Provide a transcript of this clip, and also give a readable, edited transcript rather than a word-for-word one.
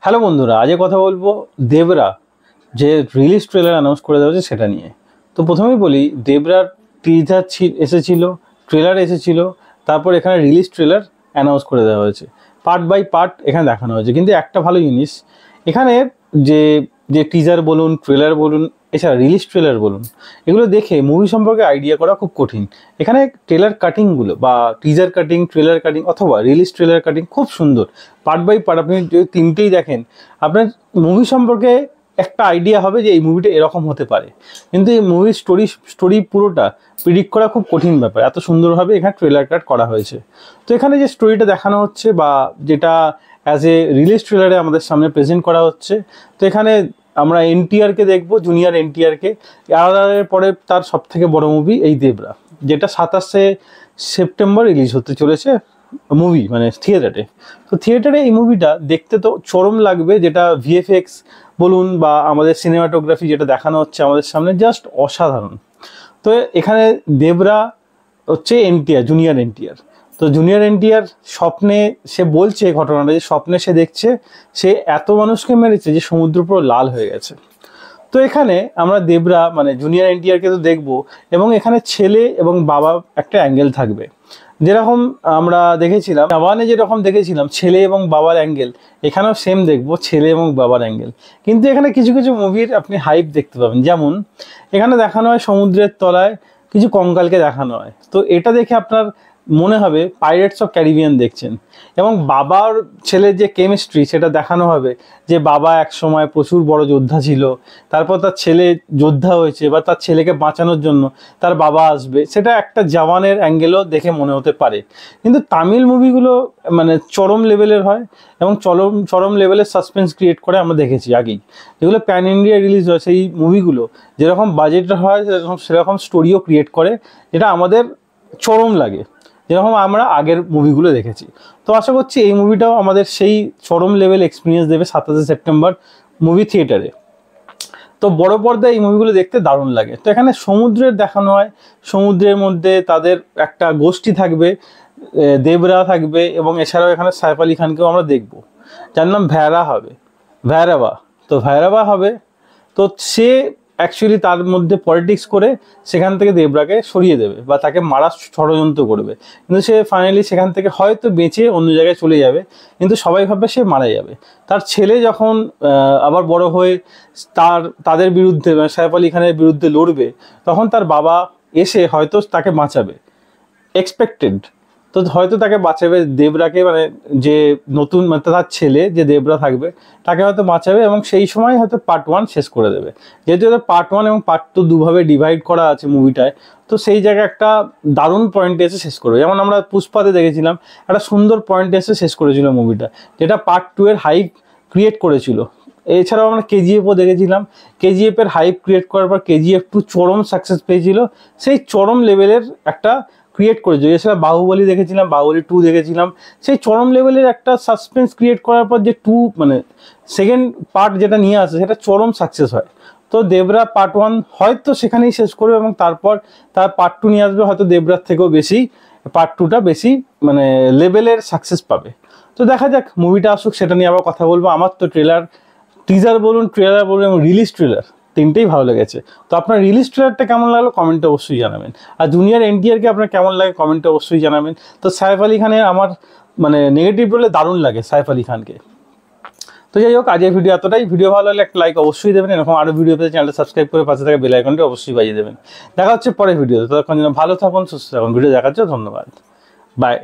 Hello বন্ধুরা, আজকে কথা বলবো দেবরা যে রিলিজ ট্রেলার অ্যানাউন্স করে দেওয়া হয়েছে সেটা নিয়ে। তো প্রথমেই বলি, দেবরার টিজার এসেছিল, ট্রেলার এসেছিল, তারপর এখানে রিলিজ ট্রেলার অ্যানাউন্স করে দেওয়া হয়েছে, পার্ট বাই পার্ট এখানে দেখানো হয়েছে। কিন্তু একটা ভালো জিনিস এখানে, যে যে টিজার বলুন, ট্রেলার বলুন, এছাড়া রিলিজ ট্রেলার বলুন, এগুলো দেখে মুভি সম্পর্কে আইডিয়া করা খুব কঠিন। এখানে ট্রেলার কাটিংগুলো বা টিজার কাটিং, ট্রেলার কাটিং অথবা রিলিজ ট্রেলার কাটিং খুব সুন্দর। পার্ট বাই পার্ট আপনি যদি তিনটেই দেখেন, আপনার মুভি সম্পর্কে একটা আইডিয়া হবে যে এই মুভিটা এরকম হতে পারে। কিন্তু এই মুভির স্টোরি পুরোটা প্রিডিক্ট করা খুব কঠিন ব্যাপার, এত সুন্দরভাবে এখানে ট্রেলার কাট করা হয়েছে। তো এখানে যে স্টোরিটা দেখানো হচ্ছে বা যেটা অ্যাজ এ রিলিজ ট্রেলারে আমাদের সামনে প্রেজেন্ট করা হচ্ছে, তো এখানে আমরা এনটিআরকে দেখবো, জুনিয়র এনটিআরকে। আরআরআরের পরে তার সবথেকে বড় মুভি এই দেবরা, যেটা 27শে সেপ্টেম্বর রিলিজ হতে চলেছে মুভি, মানে থিয়েটারে। তো থিয়েটারে এই মুভিটা দেখতে তো চরম লাগবে, যেটা ভিএফএক্স বলুন বা আমাদের সিনেমাটোগ্রাফি যেটা দেখানো হচ্ছে আমাদের সামনে, জাস্ট অসাধারণ। তো এখানে দেবরা হচ্ছে এনটিআর, জুনিয়র এনটিআর। তো জুনিয়র এনটিআর স্বপ্নে, সে বলছে ঘটনাটা যে স্বপ্নে সে দেখছে সে এত মানুষকে মেরেছে যে সমুদ্র পুরো লাল হয়ে গেছে। তো এখানে আমরা দেবরা মানে জুনিয়র এনটিআরকে তো দেখবো, এবং এখানে ছেলে এবং বাবা একটা অ্যাঙ্গেল থাকবে। যেরকম আমরা দেখেছিলাম জওয়ানে, যেরকম দেখেছিলাম ছেলে এবং বাবার অ্যাঙ্গেল, এখানেও সেম দেখবো, ছেলে এবং বাবার অ্যাঙ্গেল। কিন্তু এখানে কিছু কিছু মুভির আপনি হাইপ দেখতে পাবেন, যেমন এখানে দেখানো হয় সমুদ্রের তলায় কিছু কঙ্কালকে দেখানো হয়। তো এটা দেখে আপনার মনে হবে পাইরেটস অফ ক্যারিবিয়ান দেখছেন। এবং বাবার ছেলের যে কেমিস্ট্রি সেটা দেখানো হবে, যে বাবা এক সময় প্রচুর বড় যোদ্ধা ছিল, তারপর তার ছেলে যোদ্ধা হয়েছে বা তার ছেলেকে বাঁচানোর জন্য তার বাবা আসবে, সেটা একটা জওয়ানের অ্যাঙ্গেলও দেখে মনে হতে পারে। কিন্তু তামিল মুভিগুলো মানে চরম লেভেলের হয় এবং চরম লেভেলের সাসপেন্স ক্রিয়েট করে, আমরা দেখেছি আগেই। যেগুলো প্যান ইন্ডিয়া রিলিজ হয় সেই মুভিগুলো যেরকম বাজেট হয় সেরকম স্টোরিও ক্রিয়েট করে, যেটা আমাদের চরম লাগে, যেরকম আমরা আগের মুভিগুলো দেখেছি। তো আশা করছি এই মুভিটাও আমাদের সেই চরম লেভেল এক্সপিরিয়েন্স দেবে 27শে সেপ্টেম্বর মুভি থিয়েটারে। তো বড় পর্দায় এই মুভিগুলো দেখতে দারুণ লাগে। তো এখানে সমুদ্রের দেখানো হয়, সমুদ্রের মধ্যে তাদের একটা গোষ্ঠী থাকবে, দেবরা থাকবে, এবং এছাড়াও এখানে সাইফ আলি খানকেও আমরা দেখবো, যার নাম ভৈরবা। তো ভৈরবা হবে। তো সে অ্যাকচুয়ালি তার মধ্যে পলিটিক্স করে সেখান থেকে দেবরাকে সরিয়ে দেবে বা তাকে মারার ষড়যন্ত্র করবে। কিন্তু সে ফাইনালি সেখান থেকে হয়তো বেঁচে অন্য জায়গায় চলে যাবে, কিন্তু সবাই ভাববে সে মারা যাবে। তার ছেলে যখন আবার বড় হয়ে তাদের বিরুদ্ধে, সাইফ আলি খানের বিরুদ্ধে লড়বে, তখন তার বাবা এসে হয়তো তাকে বাঁচাবে, এক্সপেক্টেড। তো হয়তো তাকে বাঁচাবে, দেবরাকে, মানে যে নতুন মানে তার ছেলে যে দেবরা থাকবে তাকে হয়তো বাঁচাবে, এবং সেই সময় হয়তো পার্ট 1 শেষ করে দেবে। যেহেতু পার্ট 1 এবং পার্ট 2 দুভাবে ডিভাইড করা আছে মুভিটায়, তো সেই জায়গায় একটা দারুণ পয়েন্টে এসে শেষ করবে। যেমন আমরা পুষ্পাতে দেখেছিলাম একটা সুন্দর পয়েন্টে এসে শেষ করেছিল মুভিটা, যেটা পার্ট 2 এর হাইপ ক্রিয়েট করেছিল। এছাড়াও আমরা কেজিএফও দেখেছিলাম, কেজিএফের হাইপ ক্রিয়েট করার পর কেজিএফ 2 চরম সাকসেস পেয়েছিল, সেই চরম লেভেলের একটা ক্রিয়েট করেছে। এছাড়া বাহুবলী দেখেছিলাম, বাহুবলী 2 দেখেছিলাম, সেই চরম লেভেলের একটা সাসপেন্স ক্রিয়েট করার পর যে 2 মানে সেকেন্ড পার্ট যেটা নিয়ে আসে সেটা চরম সাকসেস হয়। তো দেবরা পার্ট 1 হয়তো সেখানেই শেষ করবে, এবং তারপর তার পার্ট 2 নিয়ে আসবে, হয়তো দেবরার থেকেও বেশি পার্ট 2টা বেশি মানে লেভেলের সাকসেস পাবে। তো দেখা যাক, মুভিটা আসুক, সেটা নিয়ে আবার কথা বলবো। আমার তো টিজার বলুন, ট্রেলার বলুন এবং রিলিজ ট্রেলার তিনটেই ভালো লেগেছে। তো আপনার রিলিজ ট্রেলারটা কেমন লাগলো কমেন্টে অবশ্যই জানাবেন, আর জুনিয়র এনটিআরকে আপনার কেমন লাগে কমেন্টে অবশ্যই জানাবেন। তো সাইফ আলি খানের আমার মানে নেগেটিভ রোলে দারুণ লাগে সাইফ আলি খানকে। তো যাই হোক, আজকের ভিডিও এতটাই। ভিডিও ভালো লাগলে একটা লাইক অবশ্যই দেবেন, এরকম আরও ভিডিও পেতে চ্যানেলটা সাবস্ক্রাইব করে পাশে থাকা বেল আইকনটি অবশ্যই বাজিয়ে দেবেন। দেখা হচ্ছে পরের ভিডিওতে, ততক্ষণ যেন ভালো থাকুন, সুস্থ থাকুন। ভিডিও দেখার জন্য ধন্যবাদ, বাই।